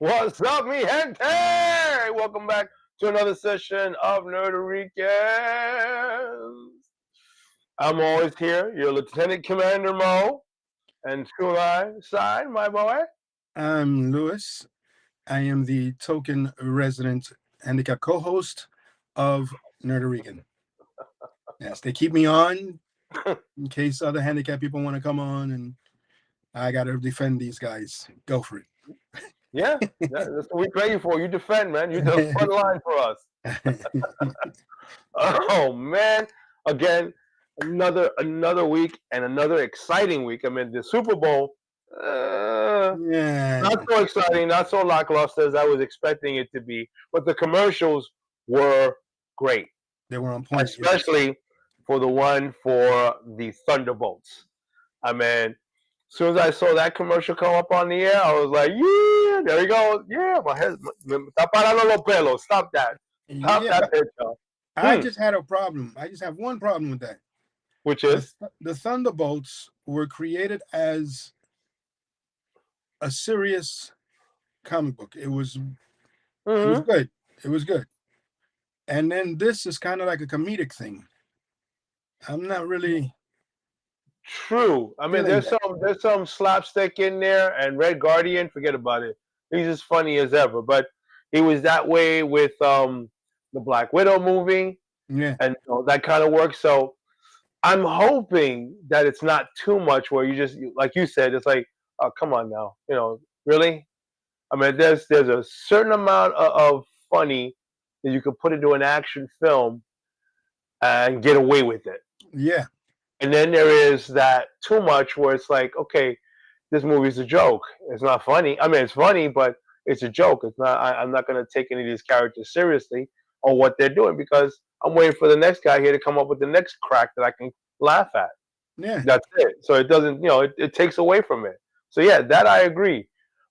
What's up, mi gente? Welcome back to another session of Nerderican. I'm always here, your Lieutenant Commander Mo, and to my side, my boy. I'm Lewis. I am the token resident handicap co-host of Nerderican. Yes, they keep me on in case other handicap people want to come on, and I got to defend these guys. Go for Yeah, that's what we pay you for. You defend, man. You the front it. line for us. Oh man, again, another week and another exciting week. I mean, the Super Bowl. Yeah, Not so exciting, not so lackluster as I was expecting it to be, but the commercials were great, they were on point. Yes. especially for the one for the Thunderbolts. I mean, as soon as I saw that commercial come up on the air, I was like, yeah, there he goes. Yeah, my head, está parando los pelos. Stop that. Stop Yeah, that picture. I just had a problem. I just have one problem with that. Which The is? the Thunderbolts were created as a serious comic book. It was Mm-hmm. good. It was good. And then this is kind of like a comedic thing. I'm not really True. I mean, feeling that. there's some slapstick in there, and Red Guardian, forget about it. He's as funny as ever. But he was that way with the Black Widow movie, Yeah. and that kind of works. So I'm hoping that it's not too much where you just like you said, it's like, oh, come on now, really. I mean, there's a certain amount of funny that you could put into an action film and get away with it. Yeah. And then there is that too much where it's like, okay, this movie's a joke. It's not funny. I mean, it's funny, but it's a joke. It's not. I'm not going to take any of these characters seriously or what they're doing because I'm waiting for the next guy here to come up with the next crack that I can laugh at. Yeah. That's it. So it doesn't, it takes away from it. So yeah, that I agree.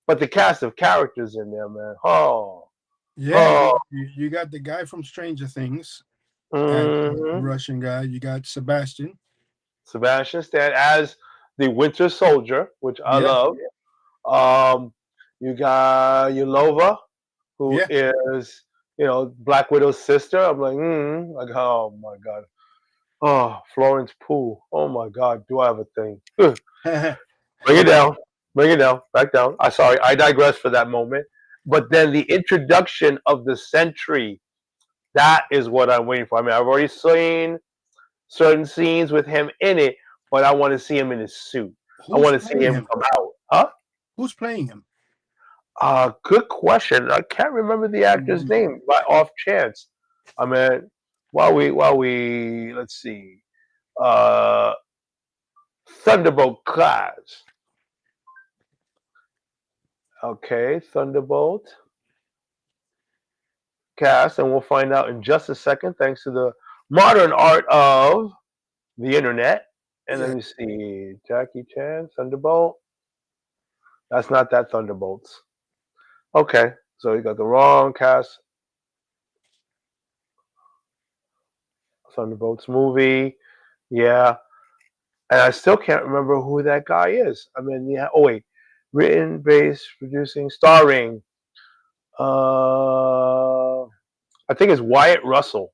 But the cast of characters in there, man. Oh, Yeah. oh. You got the guy from Stranger Things, the hmm Russian guy. You got Sebastian. Sebastian Stan as the Winter Soldier, which I Yeah. love. Um, you got Yelova, who Yeah. is Black Widow's sister. I'm like, oh my god. Oh, Florence Pooh. Oh my god, do I have a thing? Ugh. Bring it down. Bring it down. Back down. I sorry, I digress for that moment. But then the introduction of the Sentry, that is what I'm waiting for. I mean, I've already seen certain scenes with him in it, but I want to see him in his suit. I Who's want to see playing him him? come out. Huh? Who's playing him? Good question. I can't remember the actor's Mhm. name by off chance. I mean, while we let's see, uh, Thunderbolt class. Okay, Thunderbolt cast, and we'll find out in just a second. Thanks to the modern art of the internet. And let Yeah. me see, Jackie Chan, Thunderbolt. That's not that Thunderbolts. Okay, so you got the wrong cast. Thunderbolts movie. Yeah, and I still can't remember who that guy is. I mean, yeah. Oh wait, written, based, producing, starring. I think it's Wyatt Russell.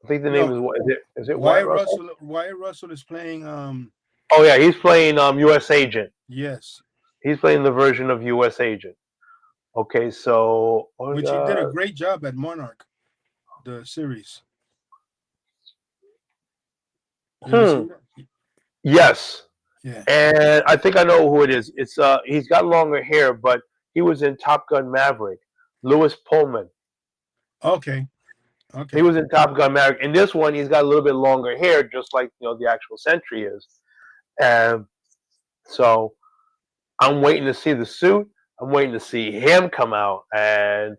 I think the name No, is what is it? Is it Wyatt Russell? Wyatt Russell is playing. Oh yeah, he's playing U.S. Agent. Yes, He's playing the version of U.S. Agent. Okay, so which he did a great job at Monarch, the series. You ever hmm, seen that? yes, Yeah. and I think I know who it is. It's he's got longer hair, but he was in Top Gun Maverick. Lewis Pullman. Okay. He Okay. was in Top Gun Maverick. In this one, he's got a little bit longer hair, just like the actual Sentry is. And so I'm waiting to see the suit. I'm waiting to see him come out. And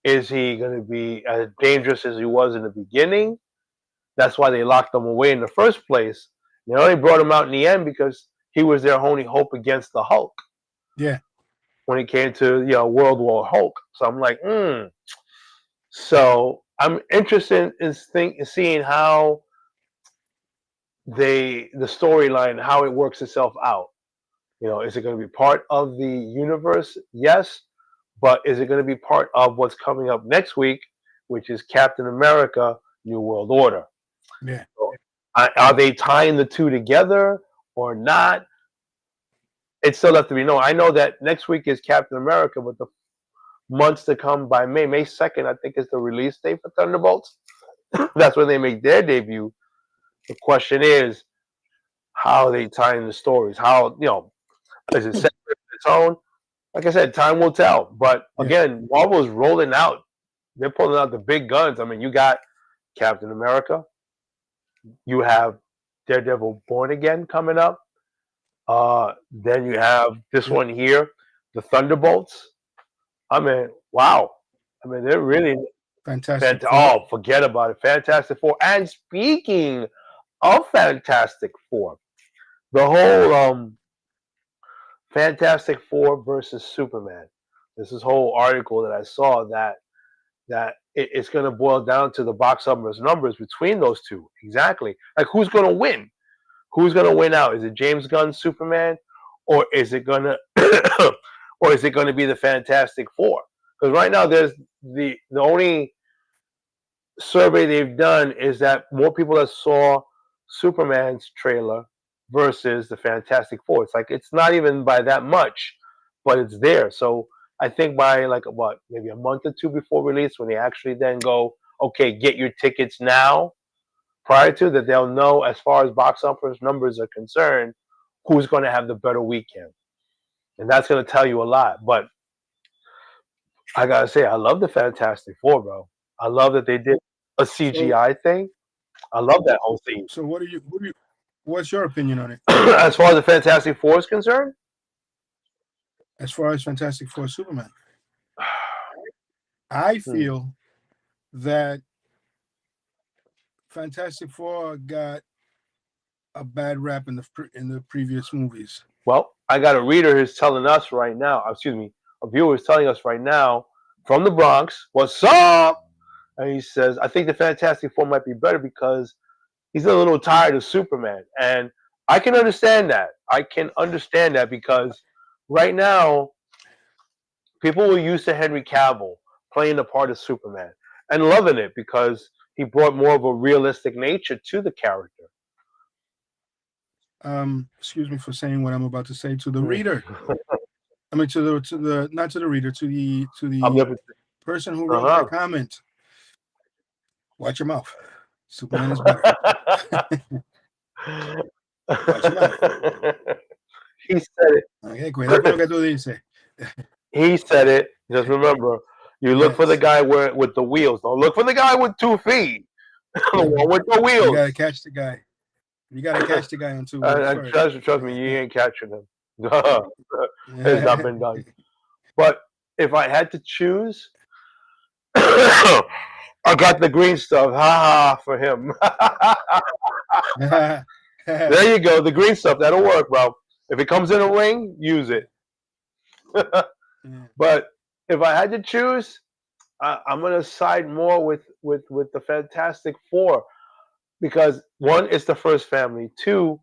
is he going to be as dangerous as he was in the beginning? That's why they locked him away in the first place. They only brought him out in the end because he was their only hope against the Hulk Yeah. when it came to World War Hulk. So I'm like, hmm. So I'm interested in seeing how the storyline, how it works itself out. Is it going to be part of the universe? Yes. but is it going to be part of what's coming up next week, which is Captain America: New World Order? Yeah. So, are they tying the two together or not? It's still left to be known. I know that next week is Captain America, but the months to come by May 2nd, I think is the release date for Thunderbolts. That's when they make their debut. The question is, how are they tying the stories? How, is it separate on its own? Like I said, time will tell. But Yeah. again, Marvel's rolling out. They're pulling out the big guns. I mean, you got Captain America. You have Daredevil Born Again coming up. Then you have this Yep. one here, the Thunderbolts. I mean, wow. I mean, they're really Fantastic Four. Oh, forget about it. Fantastic Four. And speaking of Fantastic Four, the whole Fantastic Four versus Superman. This is whole article that I saw that it's going to boil down to the box office numbers between those two. Exactly. Like, who's going to win? Who's going to win out? Is it James Gunn's Superman, or is it going to, or is it going to be the Fantastic Four? Because right now, there's the only survey they've done is that more people that saw Superman's trailer versus the Fantastic Four. It's like it's not even by that much, but it's there. So I think by like what, maybe a month or two before release, when they actually then go, okay, get your tickets now, prior to that, they'll know as far as box office numbers are concerned, who's going to have the better weekend, and that's going to tell you a lot. But I gotta say, I love the Fantastic Four, bro. I love that they did a So, CGI thing. I love that whole theme. so what's your opinion on it As far as the Fantastic Four is concerned, as far as Fantastic Four Superman? I feel that Fantastic Four got a bad rap in the previous movies. well, I got a reader who's telling us right now, excuse me, a viewer is telling us right now from the Bronx, what's up? And he says, I think the Fantastic Four might be better because he's a little tired of Superman. And I can understand that. I can understand that because right now, people were used to Henry Cavill playing the part of Superman and loving it because he brought more of a realistic nature to the character. Excuse me for saying what I'm about to say to the reader. I mean, to the not to the reader, to the person who wrote that comment. Watch your mouth. Superman is better. Watch your mouth. He said it. Okay, cuidado con lo que tú dices. He said it. Just remember, you look for the guy with the wheels. Don't look for the guy with 2 feet. The one with the wheels. You gotta catch the guy. You gotta catch the guy on 2 wheels. Trust me, you ain't catching him. It's not been done. But if I had to choose, I got the green stuff. Ha ha for him. There you go. The green stuff. That'll work, bro. If it comes in a ring, use it. But if I had to choose, I'm gonna side more with the Fantastic Four because one, it's the first family. Two,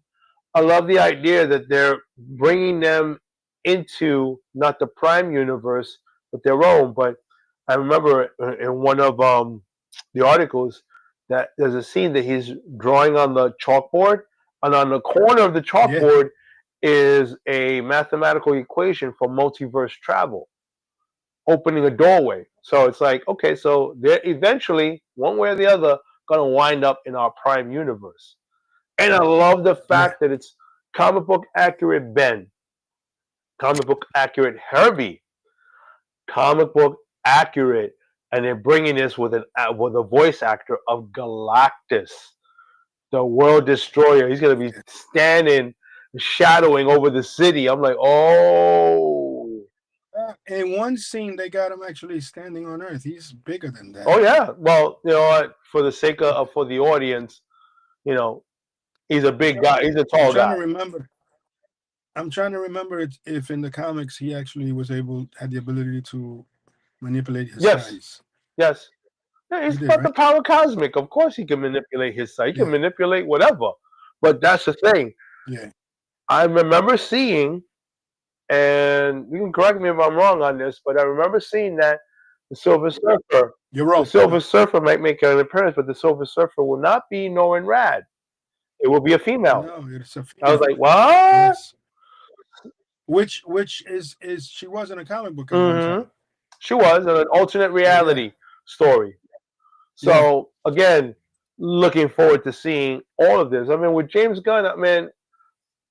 I love the idea that they're bringing them into not the Prime universe but their own. But I remember in one of the articles that there's a scene that he's drawing on the chalkboard, and on the corner of the chalkboard is a mathematical equation for multiverse travel, opening a doorway. So it's like, okay, so they're eventually, one way or the other, gonna wind up in our Prime universe. And I love the fact that it's comic book accurate Ben, comic book accurate Herbie, comic book accurate, and they're bringing this with a voice actor of Galactus, the World Destroyer. He's gonna be standing, shadowing over the city. I'm like, oh. In one scene, they got him actually standing on Earth. He's bigger than that. Oh yeah. Well, you know what? For the sake of for the audience, he's a big guy. He's a tall guy. I'm trying to remember if in the comics he actually had the ability to manipulate his size. Yes. Yeah, he's got the power cosmic. Of course he can manipulate his size. He can manipulate whatever. But that's the thing. Yeah. I remember seeing And you can correct me if I'm wrong on this, but I remember seeing that the Silver Surfer, You're the wrong. Silver Surfer might make an appearance, but the Silver Surfer will not be Norrin Rad. It will be a female. No, it's a I was female. like, what? Yes. Which is she was in a comic book at one Mm-hmm. time. She was in an alternate So yeah, reality story. yeah, So again, looking forward to seeing all of this. I mean, with James Gunn, I mean,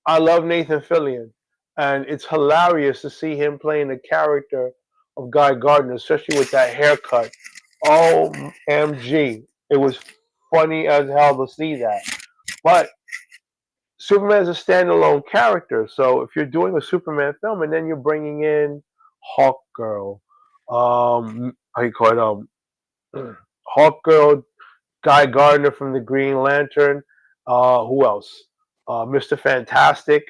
I love Nathan Fillion, and it's hilarious to see him playing the character of Guy Gardner, especially with that haircut. OMG. It was funny as hell to see that. But Superman is a standalone character, so if you're doing a Superman film and then you're bringing in Hawk Girl, how you call it, Hawk Girl, Guy Gardner from the Green Lantern. Who else? Mr. Fantastic.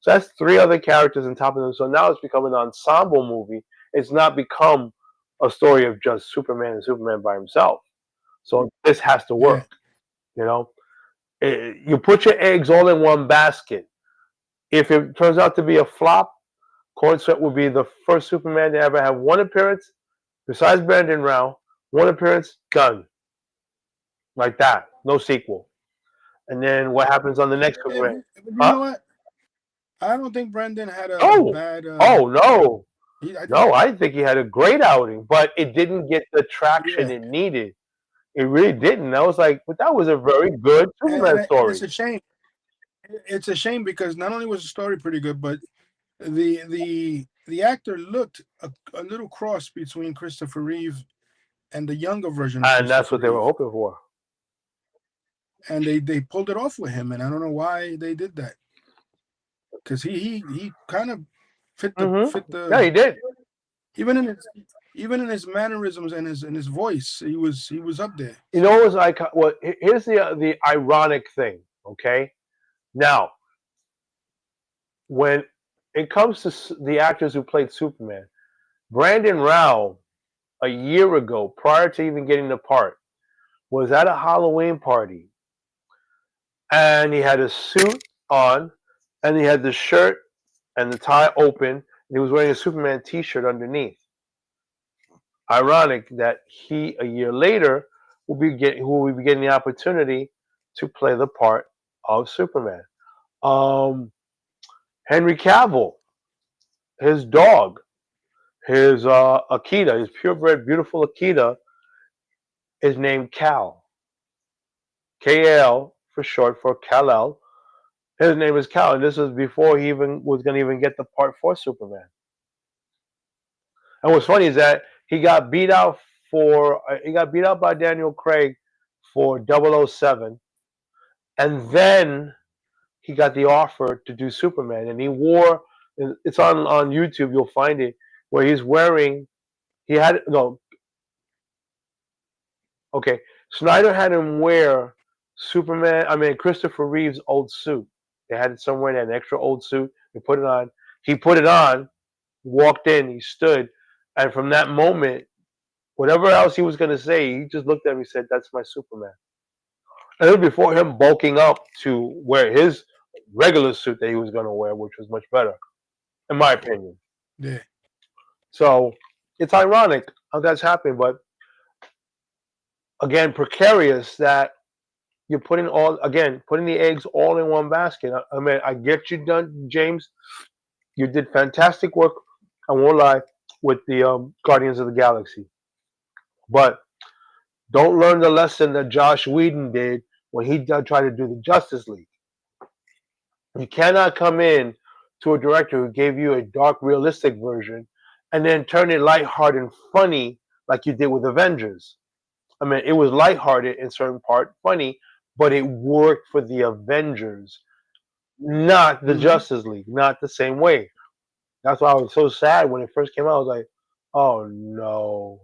So that's three other characters on top of them. So now it's become an ensemble movie. It's not become a story of just Superman and Superman by himself. So this has to yeah. work. You know, you put your eggs all in one basket. If it turns out to be a flop, Corn Sweat will be the first Superman to ever have one appearance, besides Brandon Rao, one appearance, done. Like that. No sequel. And then what happens on the next Yeah, Superman? but you Huh? know what? I don't think Brendan had a Oh, bad. oh no, I think no! I think he had a great outing, but it didn't get the traction yeah, it needed. It really didn't. I was like, but that was a very good Superman and it's story. a shame. It's a shame because not only was the story pretty good, but the actor looked a little cross between Christopher Reeve and the younger version of And that's Christopher what they were Reeve, hoping for. and they pulled it off with him, and I don't know why they did that because he kind of fit Yeah, the he did. even in his even in his mannerisms and his voice, he was up there. You know what was icon? Well, here's the ironic thing. Okay, now when it comes to the actors who played Superman, Brandon Rao a year ago, prior to even getting the part, was at a Halloween party, and he had a suit on, and he had the shirt and the tie open, and he was wearing a Superman T-shirt underneath. Ironic that he, a year later, will be getting the opportunity to play the part of Superman. Um, Henry Cavill, his dog, his Akita, his purebred, beautiful Akita, is named Cal. KL for short for Kal-El. His name is Cal, and this was before he even was going to even get the part for Superman. And what's funny is that he got beat out by Daniel Craig for 007, and then he got the offer to do Superman, and he wore. It's on YouTube. You'll find it where he's wearing. He had no. Okay, Snyder had him wear Superman. I mean Christopher Reeve's old suit. They had it somewhere. They had an extra old suit. They put it on. He put it on. Walked in. He stood, and from that moment, whatever else he was going to say, he just looked at me and said, "That's my Superman." And it was before him bulking up to wear his regular suit that he was going to wear, which was much better, in my opinion. Yeah, So it's ironic how that's happening, but again, precarious that you're putting the eggs all in one basket. I mean, I get you done, James. You did fantastic work. I won't lie with the Guardians of the Galaxy, but don't learn the lesson that Josh Whedon did when he tried to do the Justice League. You cannot come in to a director who gave you a dark, realistic version and then turn it lighthearted and funny like you did with Avengers. I mean, it was lighthearted in certain part, funny, but it worked for the Avengers, not the hmm Justice League, not the same way. That's why I was so sad when it first came out. I was like, oh no,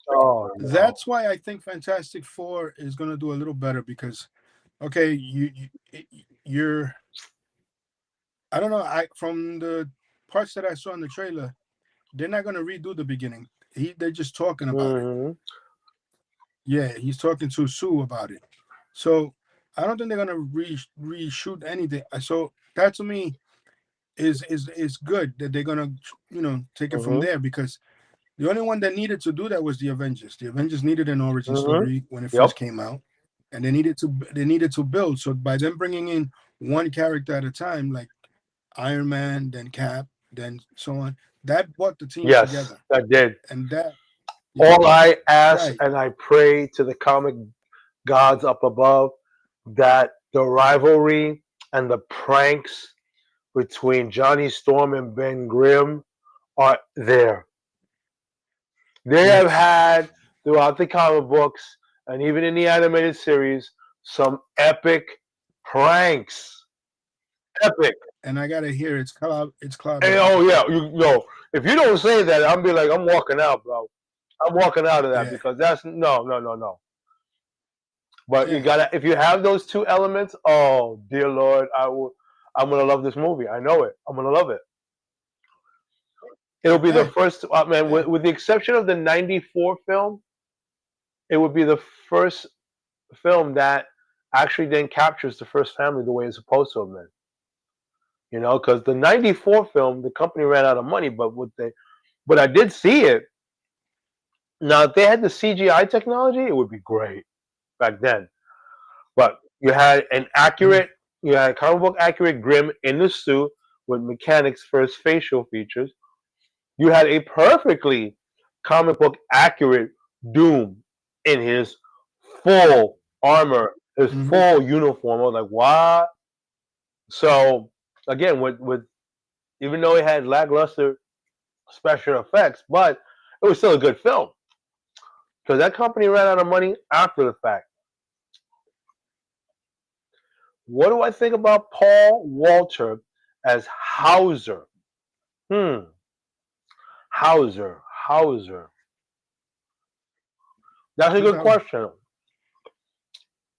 oh no. that's why I think Fantastic Four is going to do a little better because okay, you're I don't know. I from the parts that I saw in the trailer, they're not gonna redo the beginning. They're just talking about it. Hmm. Yeah, he's talking to Sue about it. So I don't think they're gonna reshoot anything. So that to me, is good that they're gonna take it from Mm-hmm. there, because the only one that needed to do that was the Avengers. The Avengers needed an origin Mm-hmm. story when it Yep. first came out, and they needed to build. So by them bringing in one character at a time, like Iron Man, then Cap, then so on, that brought the team Yes, together, that did. and that, yeah, All I ask right, and I pray to the comic gods up above that the rivalry and the pranks between Johnny Storm and Ben Grimm are there. They have yes, had throughout the comic books and even in the animated series some epic pranks. Epic. and I gotta hear it's And collaborative. oh yeah, if you don't say that, I'm be like, I'm walking out, bro. I'm walking out of that Yeah, because that's no, no, no, no. But you yeah, gotta if you have those two elements, oh dear Lord, I'm gonna love this movie. I know it. I'm gonna love it. It'll be the yeah, first man, yeah. with the exception of the '94 film, it would be the first film that actually then captures the first family the way it's supposed to have been. Because the '94 film, the company ran out of money, but I did see it. Now, if they had the CGI technology, it would be great back then. But Mm, you had comic book accurate Grimm in the suit with mechanics first facial features. You had a perfectly comic book accurate Doom in his full armor, his mm-hmm. full uniform. I was like, what? So again, with even though it had lackluster special effects, but it was still a good film because that company ran out of money after the fact. What do I think about Paul Walter as Hauser? Hmm, Hauser. That's a Who's good that? question.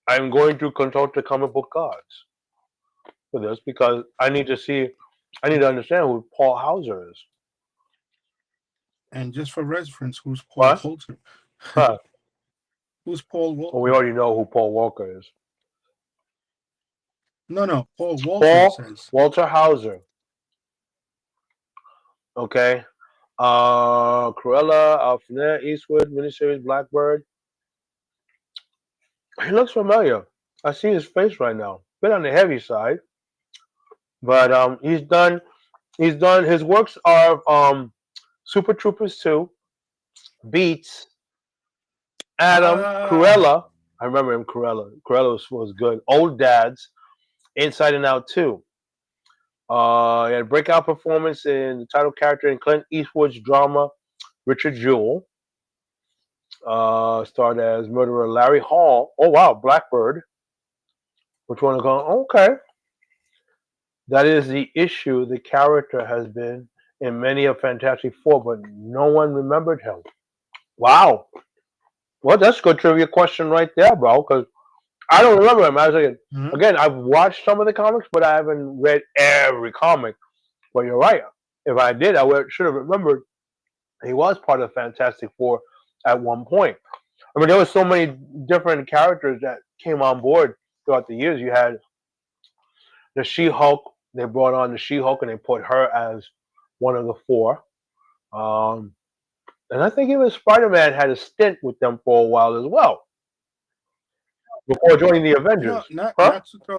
I'm going to consult the comic book gods for this because I need to understand who Paul Hauser is. And just for reference, who's Paul What? Walter? Huh. Who's Paul Well, we Walter? already know who Paul Walker is. No, no, Paul Walter Paul says. Walter Hauser. Okay. Cruella, Alfinet, Eastwood, miniseries, Blackbird. He looks familiar. I see his face right now. Bit on the heavy side, but he's done his works are Super Troopers 2, Beats, Adam, Ah, Cruella. I remember him, Cruella. Cruella was good. Old Dads, Inside and Out 2. He had a breakout performance in the title character in Clint Eastwood's drama Richard Jewell. Starred as murderer Larry Hall. Oh wow, Blackbird. Which one is going? Okay, that is the issue. The character has been in many of Fantastic Four, but no one remembered him. Wow. Well, that's a good trivia question right there, bro. Because I don't remember him. I was like, mhm. again, I've watched some of the comics, but I haven't read every comic. But you're right. If I did, should have remembered he was part of Fantastic Four at one point. I mean, there were so many different characters that came on board throughout the years. You had the She-Hulk. They brought on the She-Hulk and they put her as one of the four. Um, and I think even Spider-Man had a stint with them for a while as well before joining the You know, Avengers. not Huh? not to throw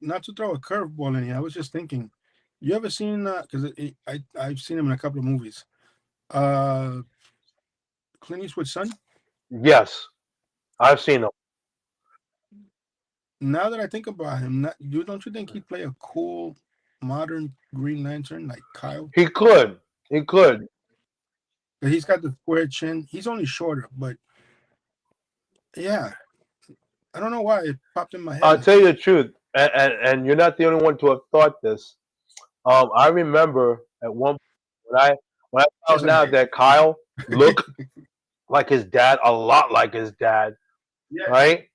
not to throw a curveball in here. I was just thinking, you ever seen because I've seen him in a couple of movies. Uh, Clint Eastwood's son. Yes, I've seen them. Now that I think about him, don't you think he'd play a cool modern Green Lantern like Kyle? He could. He could. He's got the square chin. He's only shorter, but yeah, I don't know why it popped in my head I'll like tell you that. the truth, and you're not the only one to have thought this. I remember at one point when I Yes, found I out did. that Kyle looked like his dad, a lot like his dad, Yeah. right?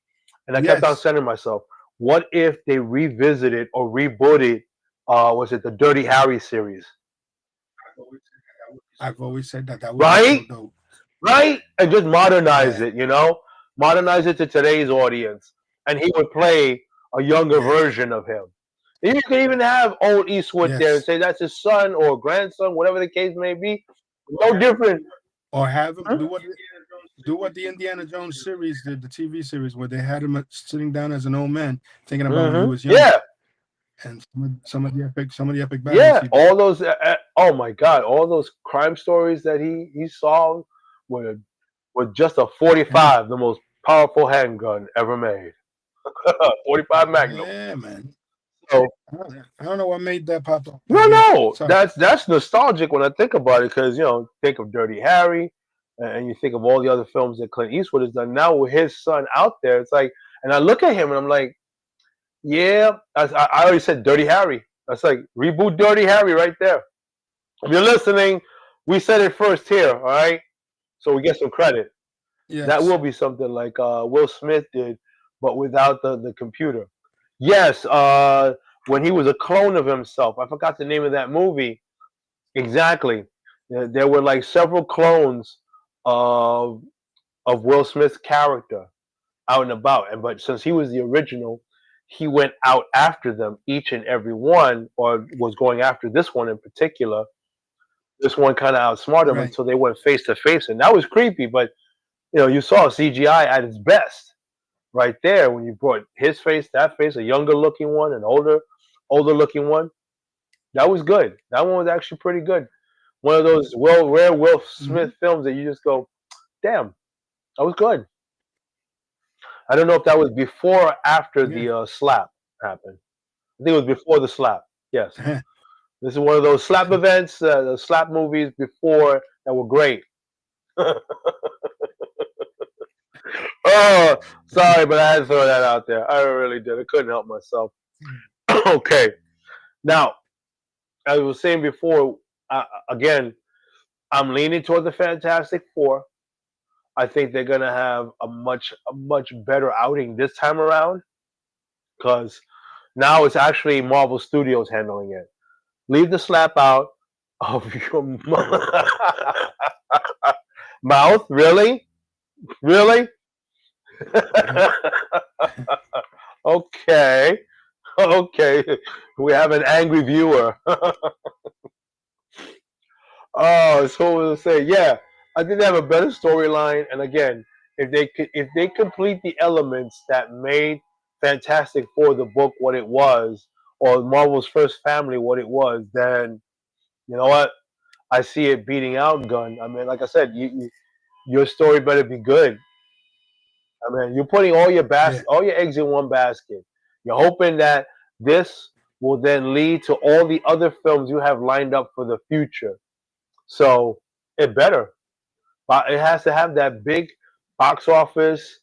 And I kept on Yes. saying to myself, what if they revisited or rebooted, was it the Dirty Harry series, I've always said that would be so right? dope. Right? And just modernize Yeah. it, modernize it to today's audience, and he would play a younger Yeah. version of him. You can even have old Eastwood there and Yes. say that's his son or grandson, whatever the case may be. No different. Or have him Hmm? do what the Indiana Jones series did, the TV series, where they had him sitting down as an old man, thinking about when he was young, Yeah, and some of the epic battles yeah. he did. All those. Oh my God! All those crime stories that he solved with just a Yeah, 45, the most powerful handgun ever made. 45 Magnum. yeah, man. So I don't know what made that pop up, no, but yeah, no, sorry. that's nostalgic when I think about it because think of Dirty Harry, and you think of all the other films that Clint Eastwood has done. Now with his son out there, it's like, and I look at him and I'm like, yeah, I already said Dirty Harry. That's like reboot Dirty Harry right there. If you're listening, we said it first here, all right? So we get some credit. That Yes, will be something like Will Smith did, but without the computer. Yes, when he was a clone of himself. I forgot the name of that movie. Exactly. There were like several clones of Will Smith's character out and about, and but since he was the original, he went out after them each and every one, or was going after this one in particular. This one kind of outsmarted him right. until they went face to face, and that was creepy. But you saw CGI at its best right there when you brought his face, that face, a younger looking one, an older looking one. That was good. That one was actually pretty good. One of those rare Will Hmm. Smith films that you just go, damn, that was good. I don't know if that was before or after Yeah. the slap happened. I think it was before the slap. Yes, this is one of those slap events, the slap movies before that were great. Oh, sorry, but I had to throw that out there. I really did. I couldn't help myself. Okay, now as I was saying before, again, I'm leaning toward the Fantastic Four. I think they're gonna have a much better outing this time around because now it's actually Marvel Studios handling it. Leave the slap out of your mouth. Really, really. Okay, okay. We have an angry viewer. Oh, so we'll say, yeah. I think they have a better storyline, and again, if they complete the elements that made Fantastic Four the book what it was, or Marvel's first family what it was, then you know what? I see it beating out Gun. I mean, like I said, your story better be good. I mean, you're putting Yeah. all your eggs in one basket. You're hoping that this will then lead to all the other films you have lined up for the future. So it better. But it has to have that big box office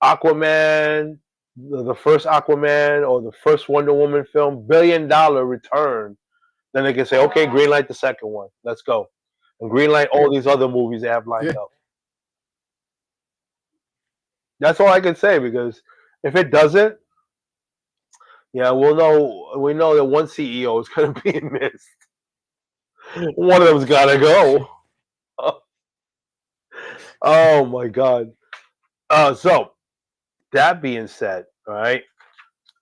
Aquaman, the first Aquaman or the first Wonder Woman film, $1 billion return. Then they can say, okay, greenlight the second one. Let's go. And greenlight all these other movies they have lined Yeah. up. That's all I can say because if it doesn't, yeah, we know that one CEO is gonna be missed. One of them's gotta go. Oh my god. So that being said, all right,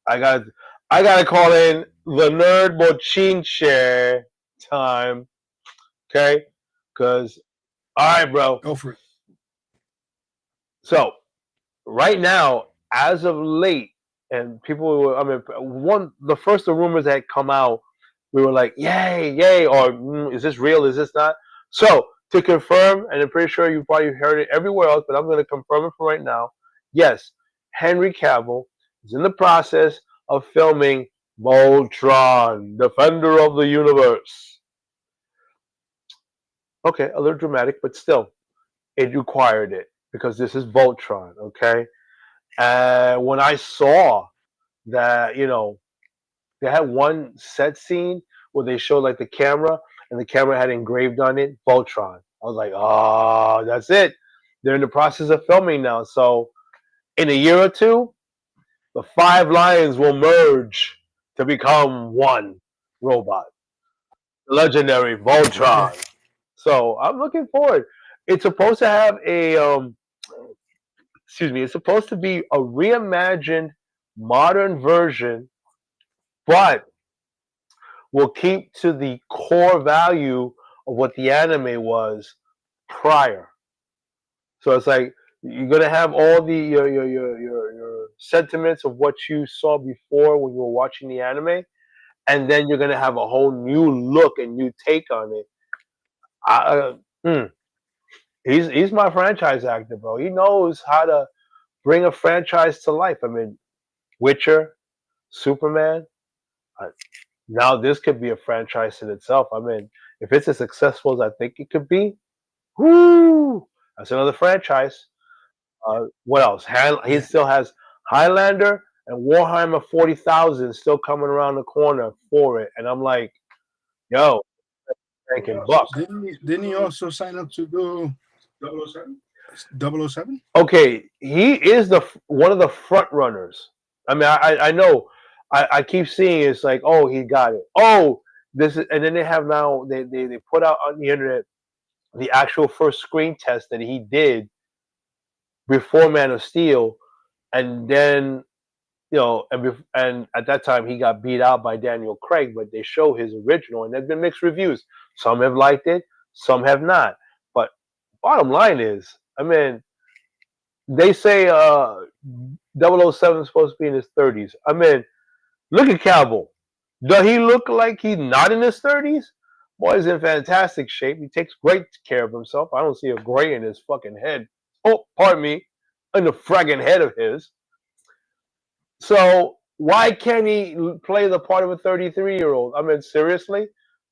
I got I gotta call in the nerd bochinche time, okay? Because all right, bro. Go for it. So right now, as of late, and people were, I mean, the first the rumors that had come out, we were like, yay, yay, or is this real? Is this not? So to confirm, and I'm pretty sure you probably heard it everywhere else, but I'm going to confirm it for right now. Yes, Henry Cavill is in the process of filming Voltron, Defender of the Universe. Okay, a little dramatic, but still, it required it because this is Voltron. Okay, and when I saw that, they had one set scene where they showed like the camera and the camera had engraved on it Voltron. I was like, oh, that's it. They're in the process of filming now. So in a year or two, the five lions will merge to become one robot, the legendary Yeah. Voltron. So I'm looking forward. It's supposed to have it's supposed to be a reimagined modern version, but will keep to the core value of what the anime was prior. So it's like you're gonna have all the your sentiments of what you saw before when you were watching the anime, and then you're gonna have a whole new look and new take on it. I, mm, he's my franchise actor, bro. He knows how to bring a franchise to life. I mean, Witcher, Superman. Uh, Now this could be a franchise in itself. I mean, if it's as successful as I think it could be, whoo, that's another franchise. What else? He Yeah. still has Highlander and Warhammer 40,000 still coming around the corner for it, and I'm like, yo, making buck. Didn't he also sign up to do 007? Okay, he is the one of the front runners. I mean, I know. I keep seeing it's like, oh, he got it. Oh, this is, and then they have now they put out on the internet the actual first screen test that he did before Man of Steel, and then and at that time he got beat out by Daniel Craig, but they show his original, and there's been mixed reviews. Some have liked it, some have not. But bottom line is, I mean, they say 007 is supposed to be in his 30s. I mean, look at Cavill. Does he look like he's not in his 30s? Boy, he's in fantastic shape. He takes great care of himself. I don't see a gray in his fucking head. Oh, pardon me, in the fragging head of his. So why can't he play the part of a 33-year-old? I mean, seriously?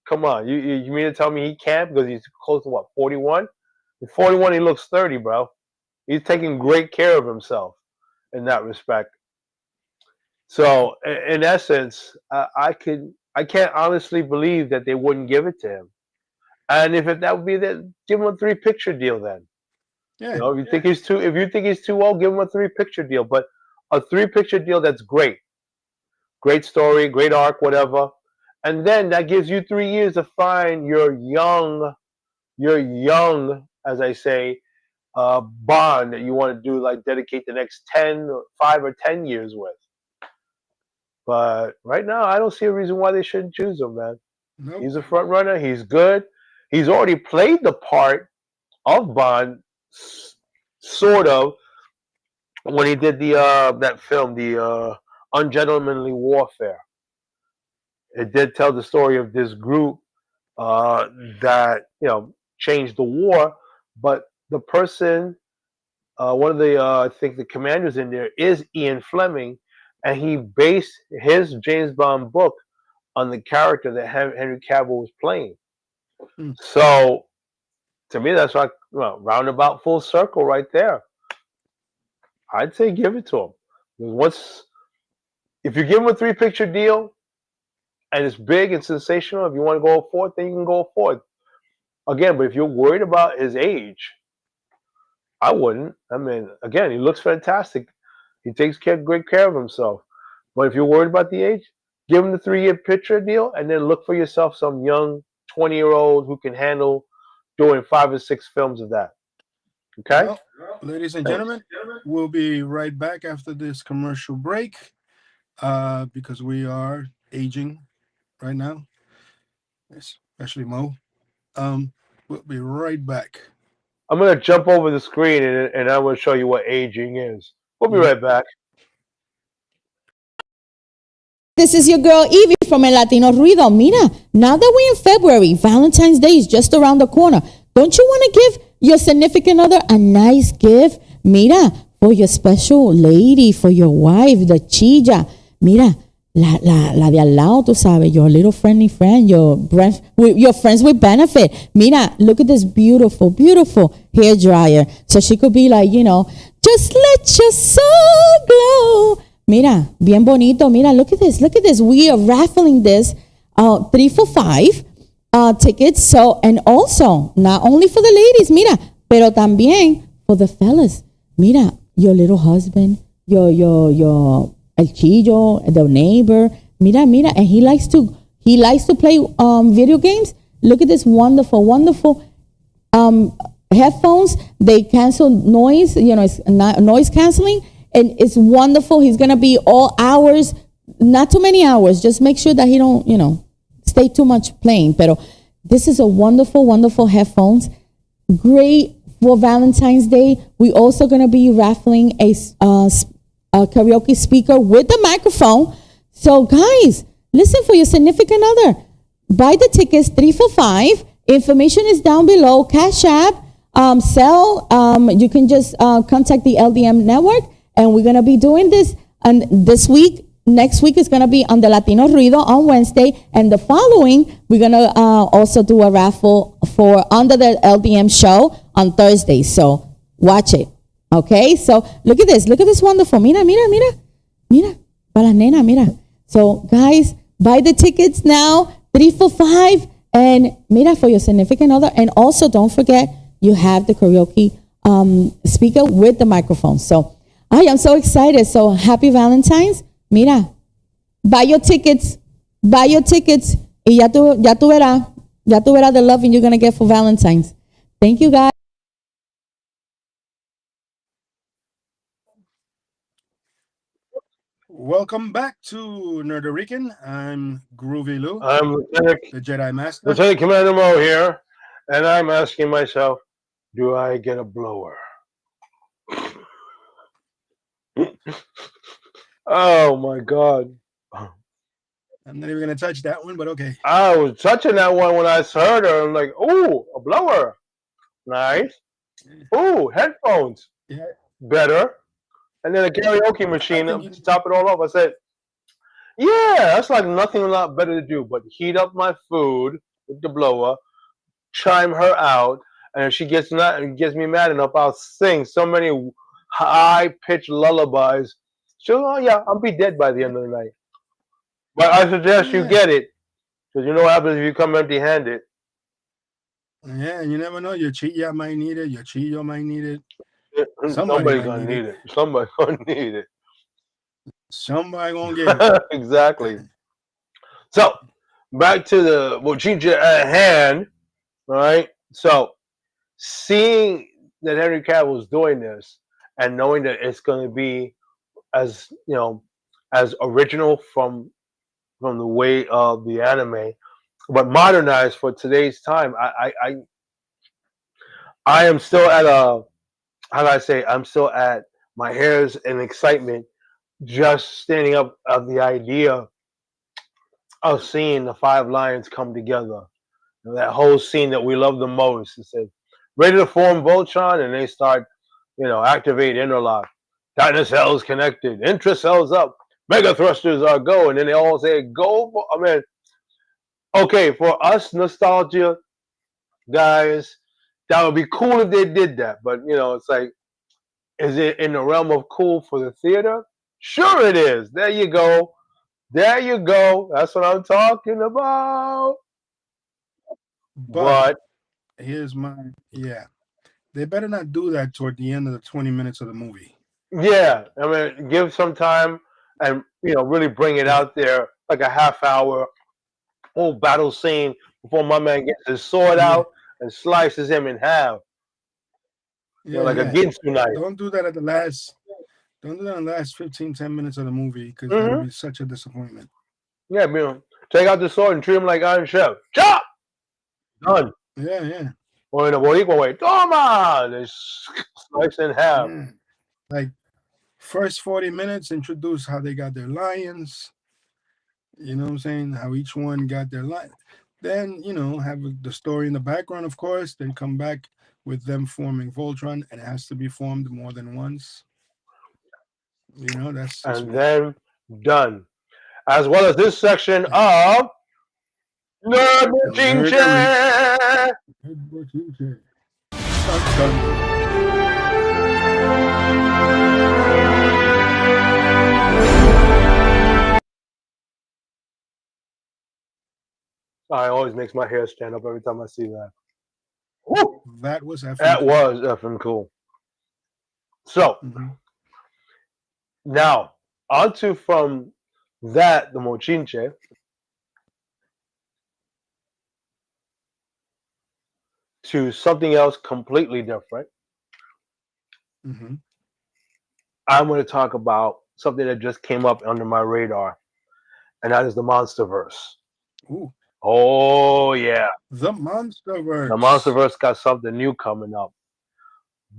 Come on. You mean to tell me he can't because he's close to what, 41? At 41, he looks 30, bro. He's taking great care of himself in that respect. So, in essence, I can't honestly believe that they wouldn't give it to him. And if that would be that, give him a 3 picture deal then. Yeah. If you think he's too old, give him a 3 picture deal. But a 3 picture deal that's great, great story, great arc, whatever, and then that gives you 3 years to find your young, as I say, bond that you want to do, like dedicate the next 5 or 10 years with. But right now, I don't see a reason why they shouldn't choose him, man. Nope. He's a front runner. He's good. He's already played the part of Bond, sort of, when he did the that film, the Ungentlemanly Warfare. It did tell the story of this group that changed the war, but the person, one of the I think the commanders in there is Ian Fleming, and he based his James Bond book on the character that Henry Cavill was playing. Hmm. So to me, that's like roundabout full circle right there. I'd say give it to him. If you give him a 3 picture deal and it's big and sensational, if you want to go forward, then you can go forward. Again, but if you're worried about his age, I wouldn't. I mean, again, he looks fantastic. He takes great care of himself. But if you're worried about the age, give him the 3 year picture deal and then look for yourself some young 20-year-old who can handle doing 5 or 6 films of that. Okay? Well, ladies and gentlemen, we'll be right back after this commercial break because we are aging right now, especially Mo. We'll be right back. I'm going to jump over the screen and I'm going to show you what aging is. We'll be right back. This is your girl Evie from El Latino Ruido. Mira, now that we're in February, Valentine's Day is just around the corner. Don't you want to give your significant other a nice gift? Mira, for your special lady, for your wife, the chilla. Mira, la de al lado, tú sabes, your little friendly friend, your friends with benefit. Mira, look at this beautiful, beautiful hair dryer. So she could be like, just let your soul glow. Mira, bien bonito. Mira, look at this. Look at this. We are raffling this 3 for 5 tickets. So, and also, not only for the ladies, mira, pero también for the fellas. Mira, your little husband, your el chillo, the neighbor. Mira, and he likes to play video games. Look at this wonderful, wonderful headphones. They cancel noise. It's noise canceling. And it's wonderful. He's going to be all hours, not too many hours. Just make sure that he don't, stay too much playing. Pero this is a wonderful, wonderful headphones. Great for Valentine's Day. We also gonna be raffling a karaoke speaker with the microphone. So guys, listen, for your significant other, buy the tickets 3 for $5. Information is down below. Cash App, sell. You can just contact the LDM network, and we're gonna be doing this. And this week, next week is gonna be on the Latino Ruido on Wednesday, and the following we're gonna also do a raffle for under the LDM show on Thursday. So watch it. Okay, so look at this. Look at this wonderful. Mira, mira, mira. Mira. Para la nena, mira. So, guys, buy the tickets now. 3 for $5. And mira, for your significant other. And also, don't forget, you have the karaoke speaker with the microphone. So, I am so excited. So, happy Valentine's. Mira, buy your tickets. Buy your tickets. Y ya tú verás. Ya tú verás the loving you're going to get for Valentine's. Thank you, guys. Welcome back to Nerdo Rican. I'm Groovy Lou, I'm the Jedi Master. Lieutenant Commander Mo here, and I'm asking myself, do I get a blower? Oh my God. I'm not even going to touch that one, but okay. I was touching that one when I heard her. I'm like, ooh, a blower. Nice. Ooh, headphones. Yeah. Better. And then a karaoke machine think to top it all off. I said, yeah, that's like nothing a lot better to do but heat up my food with the blower, chime her out, and if she gets me mad enough, I'll sing so many high-pitched lullabies. Oh yeah, I'll be dead by the end of the night. But I suggest you get it, because you know what happens if you come empty-handed. Yeah, you never know. Your Chilla might need it. Your Chillo might need it. Somebody's gonna need it. Somebody's gonna need it. Somebody gonna get it. Exactly. So, back to the Mochincha at hand, right? So, seeing that Henry Cavill is doing this and knowing that it's going to be as as original from the way of the anime, but modernized for today's time, I am still at a, how do I say, I'm still at my hairs in excitement just standing up of the idea of seeing the five lions come together. That whole scene that we love the most. It said, ready to form Voltron, and they start, activate interlock. Dinocells connected, intracells up, mega thrusters are go, and then they all say go. I mean, okay, for us nostalgia guys, that would be cool if they did that. But it's like, is it in the realm of cool for the theater? Sure, it is. There you go. There you go. That's what I'm talking about. But here's my They better not do that toward the end of the 20 minutes of the movie. Yeah, I mean, give some time and really bring it out there like a half hour whole battle scene before my man gets his sword out and slices him in half. Like a Ginsu knife. Don't do that at the last. Don't do that in the last 10 minutes of the movie because that'll be such a disappointment. Yeah, take out the sword and treat him like Iron Chef. Chop! Done. Yeah. Or in a Boricua way, toma! They slice in half. Yeah. Like, first 40 minutes, introduce how they got their lions. You know what I'm saying? How each one got their lion. Then, have the story in the background, of course. Then come back with them forming Voltron, and it has to be formed more than once. That's just then done. As well as this section of Nerd Mochincha. It always makes my hair stand up every time I see that. Woo! That was effing cool. So now onto from that the Mochincha to something else completely different. I'm going to talk about something that just came up under my radar, and that is the MonsterVerse. Ooh. Oh yeah, The the MonsterVerse. MonsterVerse got something new coming up,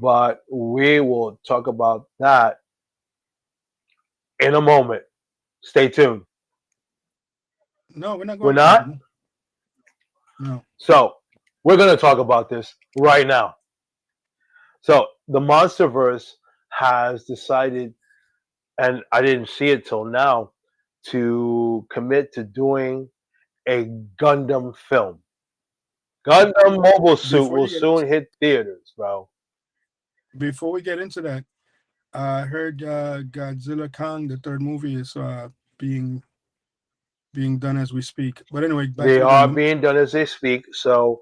but we will talk about that in a moment. Stay tuned. No, we're not We're going not. anywhere. No. So we're gonna talk about this right now. So the MonsterVerse has decided, and I didn't see it till now, to commit to doing a Gundam film. Gundam Mobile Suit Before will you get into soon hit theaters, bro. before we get into that, I heard Godzilla Kong, the third movie, is being being done as we speak. But anyway, back They to the are Gundam. being done as they speak, so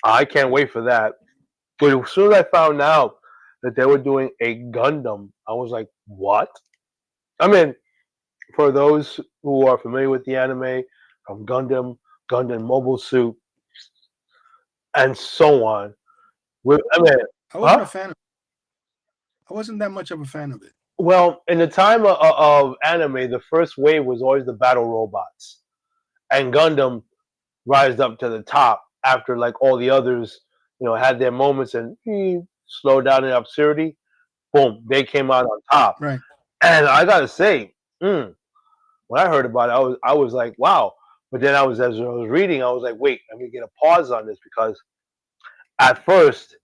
I can't wait for that. But as soon as I found out that they were doing a Gundam, I was like, what? I mean, for those who are familiar with the anime, from Gundam, Gundam Mobile Suit, and so on. I mean, I wasn't huh? a fan. I wasn't that much of a fan of it. Well, in the time of anime, the first wave was always the battle robots, and Gundam rised up to the top after like all the others, had their moments and slowed down in absurdity. Boom, they came out on top. Right. And I gotta say, when I heard about it, I was like, wow. But then as I was reading, I was like, wait, let me get a pause on this because at first,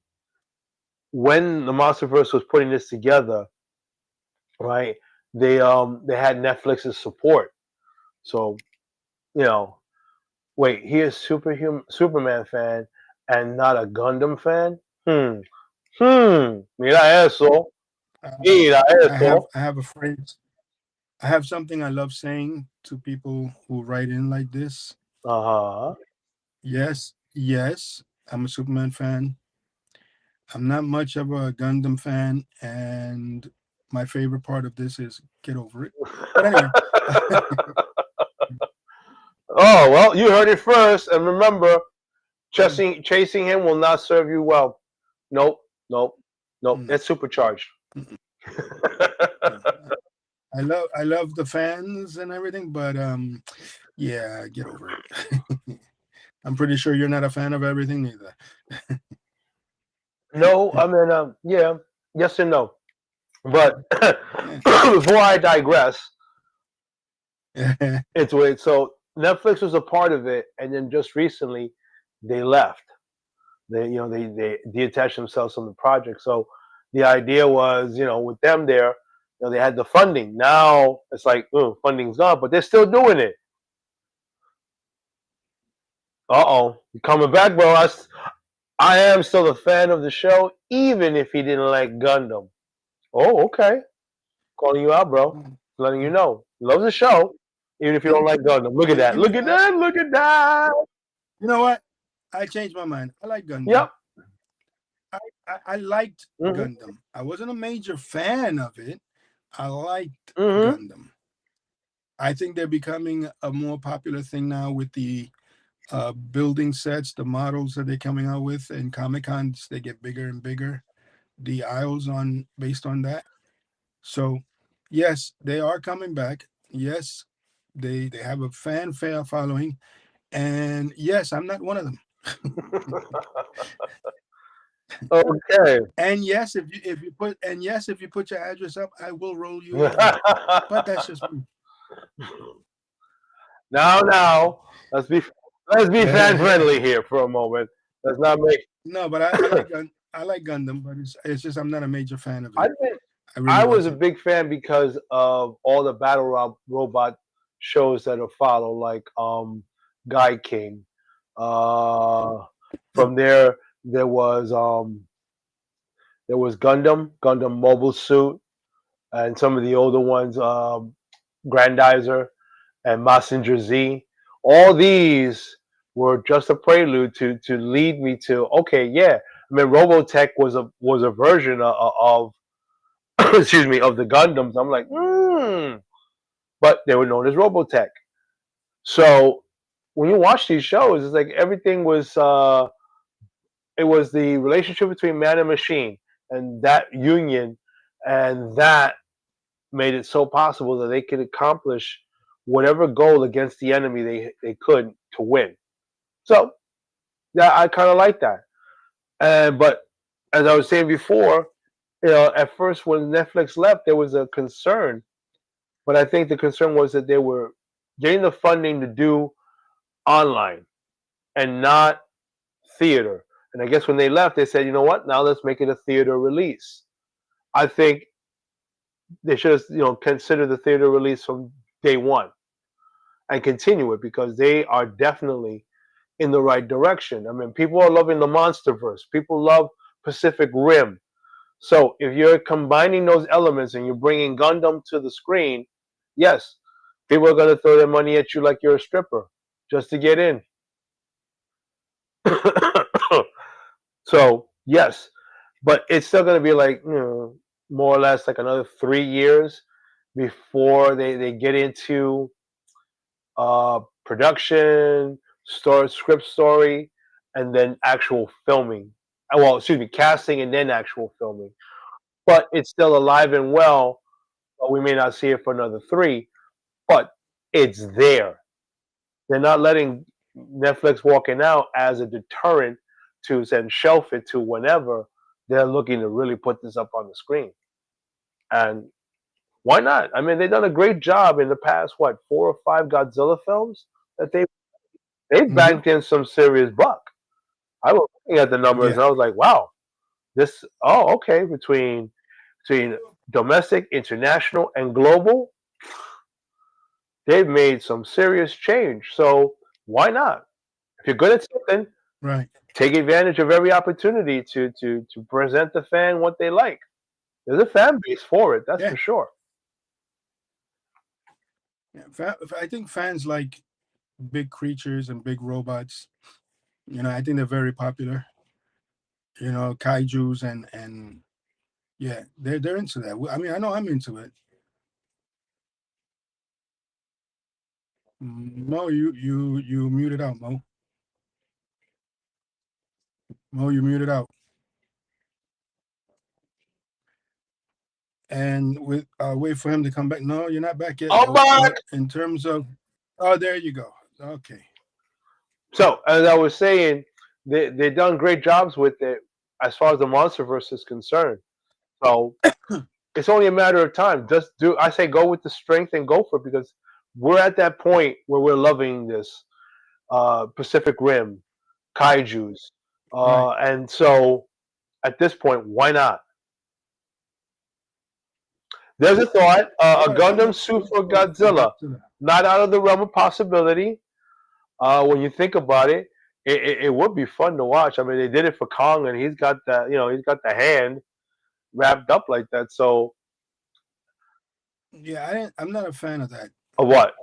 when the MonsterVerse was putting this together, right, they had Netflix's support. So, you know, wait, he is Superman fan and not a Gundam fan? Mira eso. Uh, Mira eso. I have a phrase. I have something I love saying to people who write in like this. Uh-huh. Yes, yes, I'm a Superman fan. I'm not much of a Gundam fan, and my favorite part of this is get over it. But anyway, Oh, well, you heard it first. And remember, chasing him will not serve you well. Nope, nope, nope. no, It's supercharged. no. I love the fans and everything, but yeah, get over it. I'm pretty sure you're not a fan of everything neither. No, I mean, yeah, yes and no. But Yeah. before I digress, Yeah. it's weird. So Netflix was a part of it, and then just recently they left. They detached themselves from the project. So the idea was, with them there, they had the funding. Now it's like, funding's gone, but they're still doing it. You coming back, bro? I am still a fan of the show, even if he didn't like Gundam. Oh, okay. Calling you out, bro. Letting you know. Loves the show, even if you don't like Gundam. Look at that. You Look know at what? that. Look at that. You know what? I changed my mind. I like Gundam. Yep. I liked Mm-hmm. Gundam. I wasn't a major fan of it. I liked Mm-hmm. Gundam. I think they're becoming a more popular thing now with the building sets, the models that they're coming out with, and Comic Cons. They get bigger and bigger. The aisles on based on that. So, yes, they are coming back. Yes, they have a fanfare following, and yes, I'm not one of them. Okay. And yes, if you put your address up, I will roll you a joint. But that's just me. Now, let's be fan friendly here for a moment. Let's not make. No, but I like Gundam, but it's just I'm not a major fan of I it. think I really I was like a it. big fan because of all the robot shows that have followed, like Guy King. Uh, Yep. from there was Gundam Mobile Suit, and some of the older ones, Grandizer and Messenger Z. All these were just a prelude to lead me to, okay, yeah. I mean, Robotech was a version of excuse me, of the Gundams. I'm like, but they were known as Robotech. So when you watch these shows, it's like everything was. It was the relationship between man and machine, and that union, and that made it so possible that they could accomplish whatever goal against the enemy they could to win. So yeah, I kind of like that. But as I was saying before, at first when Netflix left, there was a concern, but I think the concern was that they were getting the funding to do online and not theater. And I guess when they left, they said, you know what? Now let's make it a theater release. I think they should have, considered the theater release from day one and continue it because they are definitely in the right direction. I mean, people are loving the MonsterVerse. People love Pacific Rim. So if you're combining those elements and you're bringing Gundam to the screen, yes, people are going to throw their money at you like you're a stripper just to get in. So yes, but it's still going to be like more or less like another 3 years before they get into production, script story, and then actual filming. Well, excuse me, casting and then actual filming. But it's still alive and well. But we may not see it for another 3, but it's there. They're not letting Netflix walking out as a deterrent to then shelf it to whenever. They're looking to really put this up on the screen. And why not? I mean, they've done a great job in the past, 4 or 5 Godzilla films that they banked in some serious buck. I was looking at the numbers and I was like, wow, okay, between domestic, international, and global, they've made some serious change. So why not? If you're good at something, right, take advantage of every opportunity to present the fan what they like. There's a fan base for it, that's for sure. Yeah, I think fans like big creatures and big robots. I think they're very popular. Kaijus and yeah, they're into that. I mean, I know I'm into it. Mo, you muted out, Mo. Mo, you muted out. And wait for him to come back. No, you're not back yet. I'm back. In terms of, there you go. Okay. So as I was saying, they've done great jobs with it as far as the MonsterVerse is concerned. So it's only a matter of time. I say go with the strength and go for it because we're at that point where we're loving this Pacific Rim, kaijus, and so at this point, why not? There's a thought, a Gundam suit for Godzilla, not out of the realm of possibility. When you think about it, it would be fun to watch. I mean, they did it for Kong, and he's got the hand wrapped up like that. So yeah, I'm not a fan of that. Of what?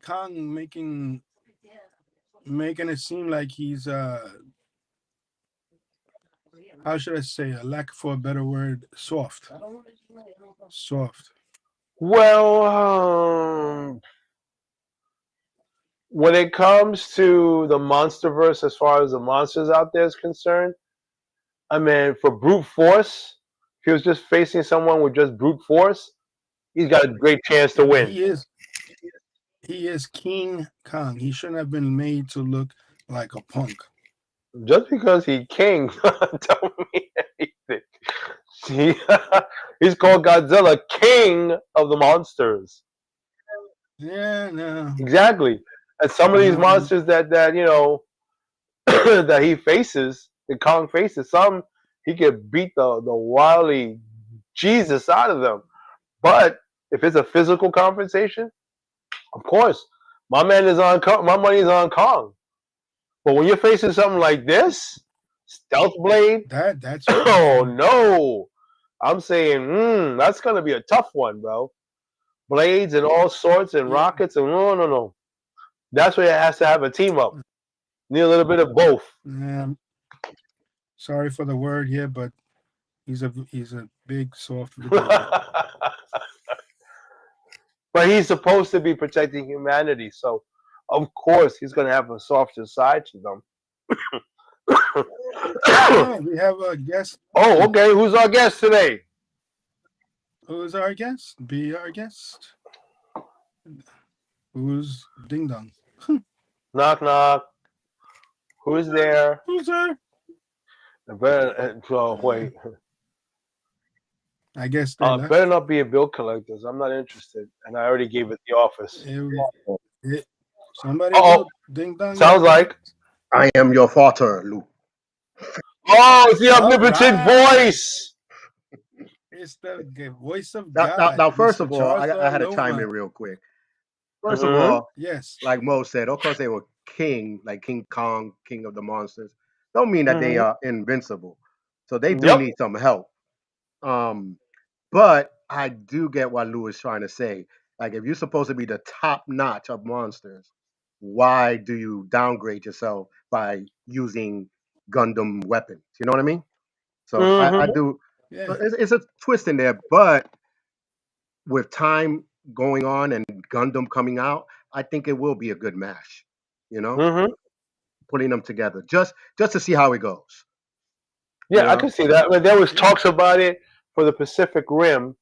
Kong making it seem like he's how should I say, a lack for a better word, soft. Well, when it comes to the MonsterVerse, as far as the monsters out there is concerned, I mean, for brute force, if he was just facing someone with just brute force, he's got a great chance to win. He is King Kong. He shouldn't have been made to look like a punk. Just because he's king doesn't tell me anything. He's called Godzilla, king of the monsters. Yeah, no. Exactly. And some of these monsters that that he faces, that Kong faces, some he could beat the wily Jesus out of them. But if it's a physical confrontation, of course, my money is on Kong. But when you're facing something like this, Stealth Blade, that's oh no, I'm saying that's gonna be a tough one, bro. Blades and all sorts and rockets and no. That's where it has to have a team up. Need a little bit of both. Sorry for the word here, but he's a big soft. But he's supposed to be protecting humanity, so of course he's gonna have a softer side to them. We have a guest. Oh, okay. Who's our guest today? Who's our guest? Be our guest. Who's Ding Dong? Knock knock. Who's there? Who's there? Wait. I guess they left. Better not be a bill collector. I'm not interested, and I already gave it the office. Somebody Uh-oh. wrote Ding Dong. Sounds like. I am your father, Luke. Oh, it's the omnipotent Alright. voice. It's the voice of Now, God. now first Mr. of all, Charles I had to Loma. chime in real quick. First Mhm. of all, Yes. like Mo said, of course they were king, like King Kong, king of the monsters. Don't mean that they Mhm. are invincible. So they do Yep. need some help. But I do get what Lou is trying to say. Like if you're supposed to be the top notch of monsters, why do you downgrade yourself by using Gundam weapons? You know what I mean? So I Mhm. do. Yeah. So it's a twist in there, but with time going on and Gundam coming out, I think it will be a good match. You know, Mhm. putting them together just to see how it goes. You Yeah, I know, can see that. I mean, there was Yeah. talks about it for the Pacific Rim,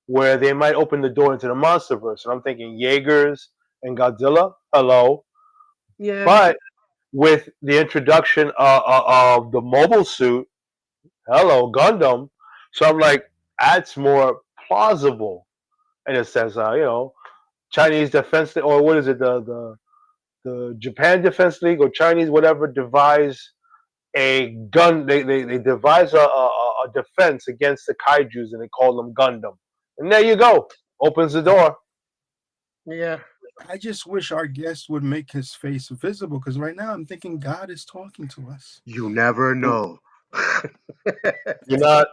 where they might open the door into the MonsterVerse, and I'm thinking Jaegers and Godzilla. Hello, yeah, but with the introduction of the mobile suit, hello Gundam. So I'm like, that's more plausible, and it says, Chinese Defense or what is it, the Japan Defense League or Chinese whatever devise a gun. They devise a defense against the kaiju's, and they call them Gundam. And there you go, opens the door. yeah. I just wish our guest would make his face visible because right now I'm thinking God is talking to us. You never know. Do not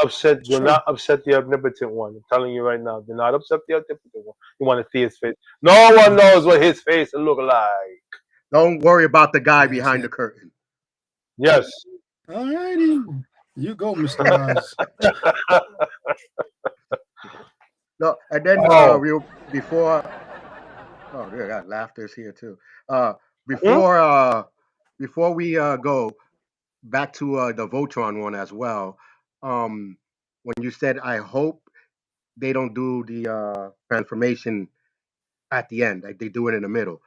upset. It's Do true. not upset the omnipotent one. I'm telling you right now. Do not upset the omnipotent one. You want to see his face. No one knows what his face will look like. Don't worry about the guy Yes, behind yes. the curtain. Yes. All righty. You go, Mr. Oz. No, and then Oh. before. Oh, yeah, got laughters here too. Hmm? Before before we go back to the Voltron one as well. When you said, I hope they don't do the transformation at the end, like they do it in the middle.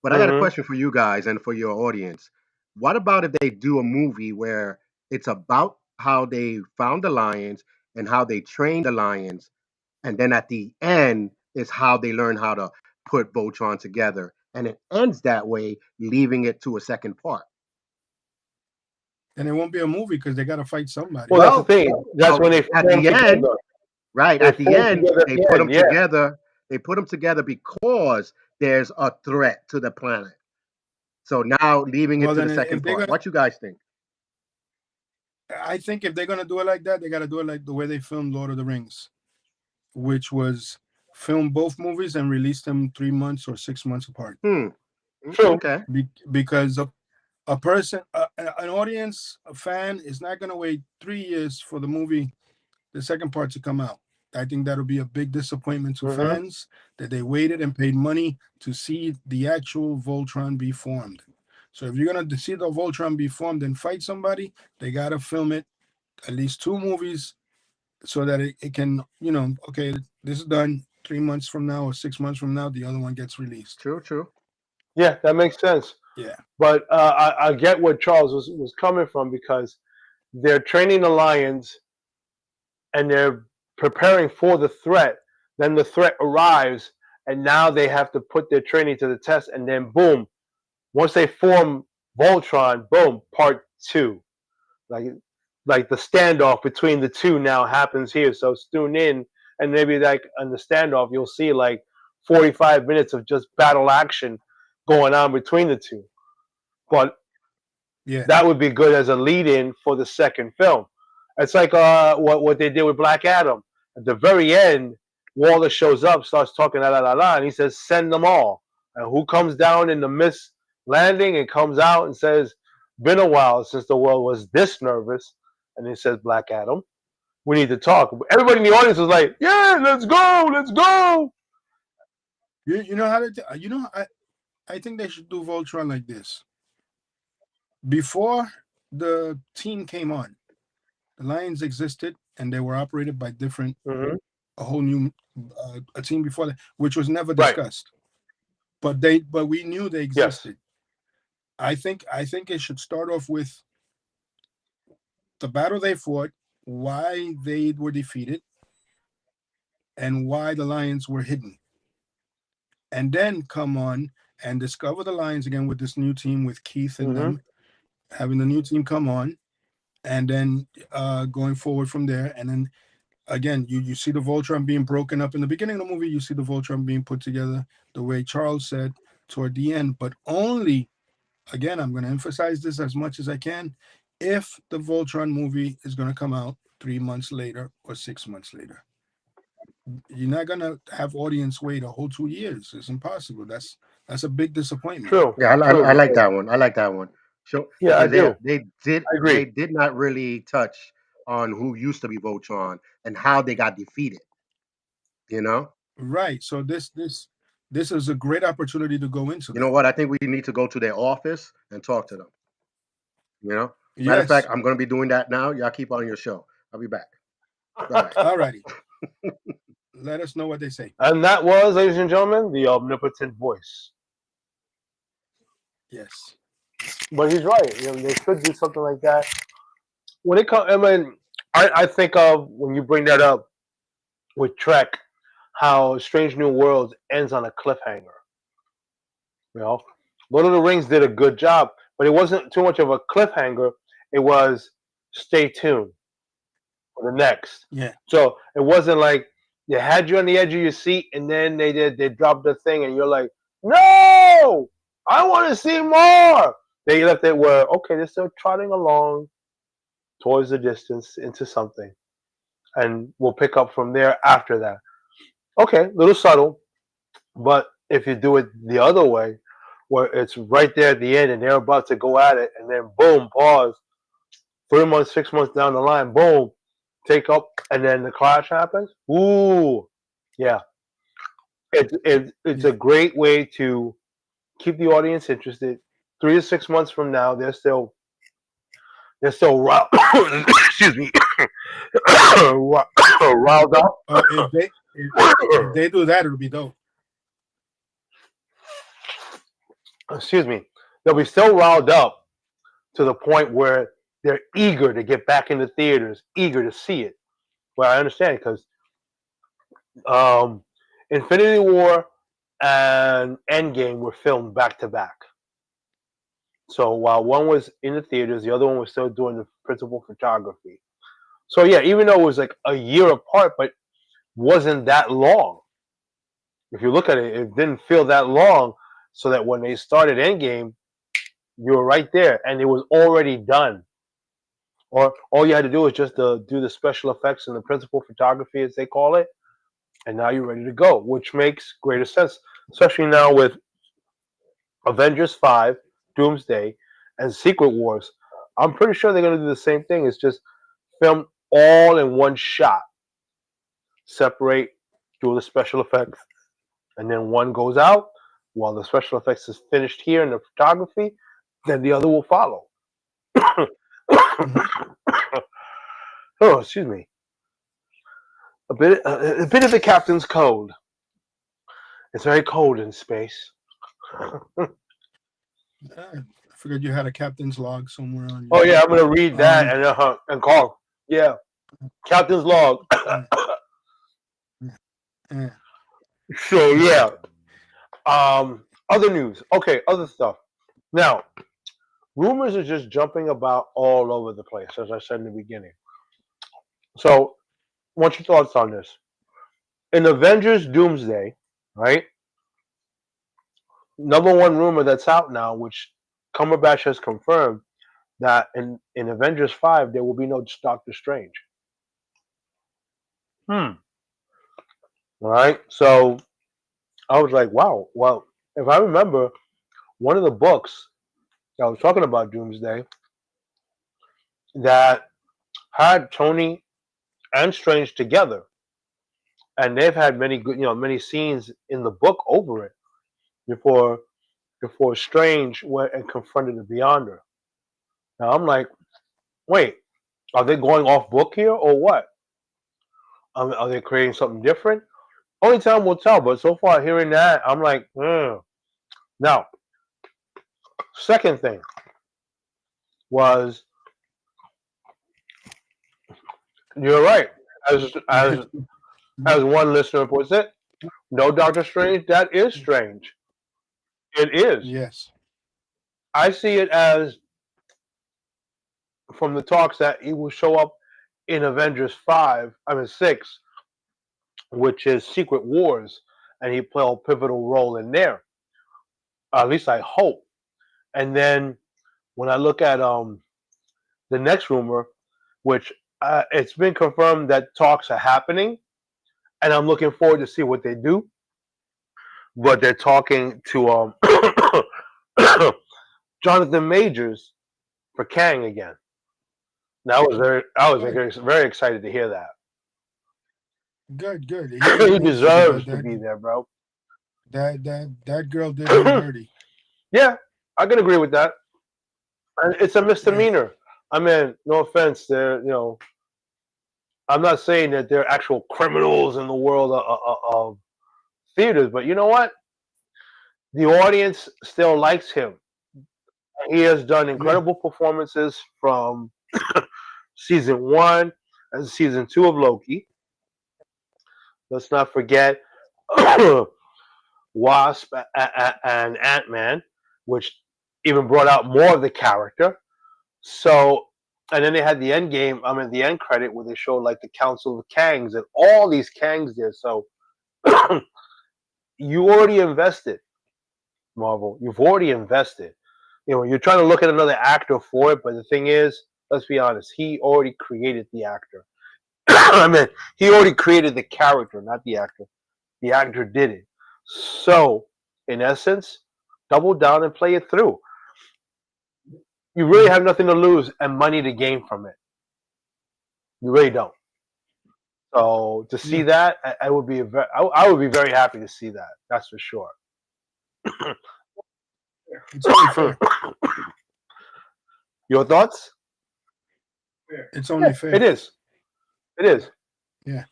But I got a Hmm. question for you guys and for your audience. What about if they do a movie where it's about how they found the lions and how they trained the lions, and then at the end is how they learn how to put Voltron together, and it ends that way, leaving it to a second part? Then it won't be a movie because they got to fight somebody. Well, that's the Well, thing. That's when they at form the end, together. right They at the form end, together at they the put end. them Yeah. together. They put them together because there's a threat to the planet. So now leaving it Well, to then the second if they're part. gonna, What you guys think? I think if they're gonna do it like that, they got to do it like the way they filmed Lord of the Rings, which was film both movies and release them 3 months or 6 months apart. True. Okay. Because a person, an audience, a fan is not gonna wait 3 years for the movie, the second part to come out. I think that'll be a big disappointment to Hmm. fans that they waited and paid money to see the actual Voltron be formed. So if you're gonna see the Voltron be formed and fight somebody, they gotta film it at least 2 movies so that it can, okay, this is done 3 months from now or 6 months from now, the other one gets released. True. True. Yeah, that makes sense. Yeah. But I get where Charles was coming from, because they're training the lions and they're preparing for the threat. Then the threat arrives, and now they have to put their training to the test. And then, boom, once they form Voltron, boom, part two. Like, like the standoff between the two now happens here. So tune in, and maybe like on the standoff, you'll see like 45 minutes of just battle action going on between the two. But Yeah. that would be good as a lead-in for the second film. It's like what they did with Black Adam. At the very end, Waller shows up, starts talking la la la la, and he says, "Send them all." And who comes down in the mist landing and comes out and says, "Been a while since the world was this nervous." And he says, "Black Adam, we need to talk." Everybody in the audience was like, "Yeah, let's go, let's go." You know how to I think they should do Voltron like this. Before the team came on, the Lions existed and they were operated by different, Mm-hmm. a whole new a team before that, which was never Right. discussed. but we knew they Yes. existed. I think it should start off with the battle they fought, why they were defeated, and why the lions were hidden. And then come on and discover the lions again with this new team with Keith and them, having the new team come on, and then going forward from there. And then again, you see the Voltron being broken up in the beginning of the movie. You see the Voltron being put together the way Charles said toward the end, but only, again, I'm going to emphasize this as much as I can, if the Voltron movie is going to come out 3 months later or 6 months later. You're not going to have audience wait a whole 2 years. It's impossible. That's a big disappointment. True. Yeah, True. I like that one. I like that one. So Yeah, I because do. I agree. they did not really touch on who used to be Voltron and how they got defeated. You know. Right. So this is a great opportunity to go into You know that. what? I think we need to go to their office and talk to them. You know. Matter of fact, Yes. I'm going to be doing that now. Y'all keep on your show. I'll be back. Bye. All righty. Let us know what they say. And that was, ladies and gentlemen, the omnipotent voice. Yes. But he's right. You know, they could do something like that. When it comes, I mean, I think of when you bring that up with Trek, how Strange New Worlds ends on a cliffhanger. You know, Lord of the Rings did a good job, but it wasn't too much of a cliffhanger. It was stay tuned for the next. Yeah. So it wasn't like they had you on the edge of your seat, and then they dropped the thing, and you're like, no, I want to see more. They left it where okay, they're still trotting along towards the distance into something, and we'll pick up from there after that. Okay, little subtle, but if you do it the other way, where it's right there at the end and they're about to go at it, and then boom, pause. 3 months, 6 months down the line, boom, take up, and then the clash happens. Ooh, yeah, it's Yeah. a great way to keep the audience interested. 3 to 6 months from now, they're still riled. Excuse me, riled up. If they do that, it'll be dope. Excuse me, they'll be so riled up to the point where they're eager to get back into theaters, eager to see it. Well, I understand because Infinity War and Endgame were filmed back to back. So while one was in the theaters, the other one was still doing the principal photography. So yeah, even though it was like a year apart, but wasn't that long. If you look at it, it didn't feel that long. So that when they started Endgame, you were right there, and it was already done. Or all you had to do was just do the special effects and the principal photography, as they call it, and now you're ready to go, which makes greater sense, especially now with Avengers 5, Doomsday, and Secret Wars. I'm pretty sure they're going to do the same thing. It's just film all in one shot, separate, do the special effects, and then one goes out while the special effects is finished here in the photography, then the other will follow. Oh, excuse me. A bit of the captain's cold. It's very cold in space. I figured you had a captain's log somewhere on you. Oh yeah, I'm gonna read that and call. Yeah, captain's log. Yeah. So yeah. Other news. Okay, other stuff. Now, rumors are just jumping about all over the place, as I said in the beginning. So, what's your thoughts on this? In Avengers Doomsday, right? Number one rumor that's out now, which Cumberbatch has confirmed, that in Avengers 5 there will be no Doctor Strange. All right. So I was like, wow. Well, if I remember, one of the books that was talking about Doomsday that had Tony and Strange together, and they've had many good, many scenes in the book over it before Strange went and confronted the Beyonder. Now I'm like, wait, are they going off book here or what? Are they creating something different? Only time will tell. But so far, hearing that, I'm like, Now, second thing was, you're right. As one listener puts it, no Doctor Strange. That is strange. It is. Yes. I see it as, from the talks, that he will show up in Avengers 6, which is Secret Wars, and he play a pivotal role in there. At least I hope. And then when I look at the next rumor, which it's been confirmed that talks are happening, and I'm looking forward to see what they do. But they're talking to Jonathan Majors for Kang again. Now I was very excited to hear that. Good. He deserves to be there, bro. That girl did him dirty. Yeah, I can agree with that. And it's a misdemeanor. I mean, no offense, I'm not saying that they're actual criminals in the world of theaters, but you know what? The audience still likes him. He has done incredible performances from season 1 and season 2 of Loki. Let's not forget Wasp and Ant-Man, which even brought out more of the character. So, and then they had the end credit where they showed like the Council of Kangs and all these Kangs there. So you already invested, Marvel. You've already invested. You're trying to look at another actor for it, but the thing is, let's be honest, he already created the actor. I mean, he already created the character, not the actor. The actor did it. So, in essence, double down and play it through. You really have nothing to lose and money to gain from it. You really don't. So to see that, I would be very happy to see that. That's for sure. It's only fair. Your thoughts? It's only fair. It is. Yeah.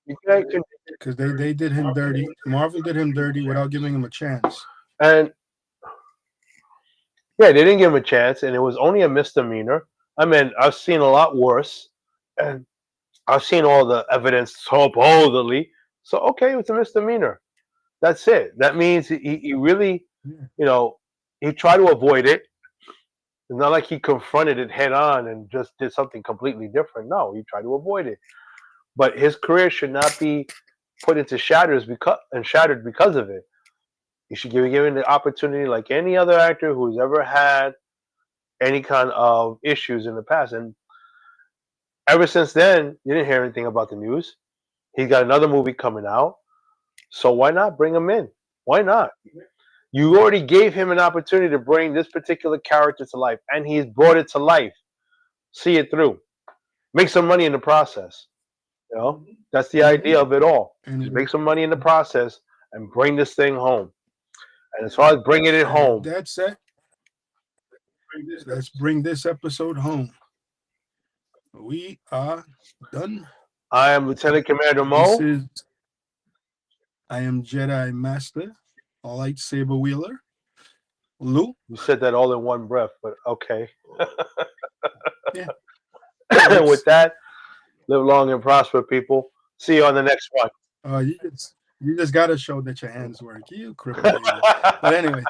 Because they did him dirty. Marvel did him dirty without giving him a chance. And yeah, they didn't give him a chance, and it was only a misdemeanor. I mean, I've seen a lot worse, and I've seen all the evidence supposedly. So okay, it was a misdemeanor. That's it. That means he really, he tried to avoid it. It's not like he confronted it head on and just did something completely different. No, he tried to avoid it. But his career should not be put into shattered because of it. He should be given the opportunity like any other actor who's ever had any kind of issues in the past. And ever since then, you didn't hear anything about the news. He's got another movie coming out. So why not bring him in? Why not? You already gave him an opportunity to bring this particular character to life, and he's brought it to life. See it through. Make some money in the process. That's the idea of it all. Just make some money in the process and bring this thing home. And as far as bringing it home, that's it. Let's bring this episode home. We are done. I am Lieutenant Commander Mo. I am Jedi Master, lightsaber wheeler, Lou. You said that all in one breath, but okay. Yeah. With that, live long and prosper, people. See you on the next one. You just gotta show that your hands work. You cripple. But anyway,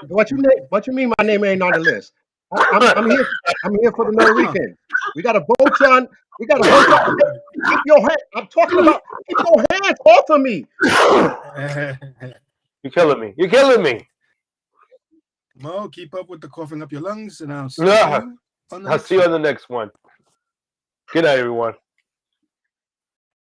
what you mean? My name ain't on the list. I'm here. I'm here for the Norwegian. We got a Voltron. Keep your hand. I'm talking about. Keep your hands off of me. You're killing me. Mo, keep up with the coughing up your lungs, and I'll see you on the next one. Good night, everyone.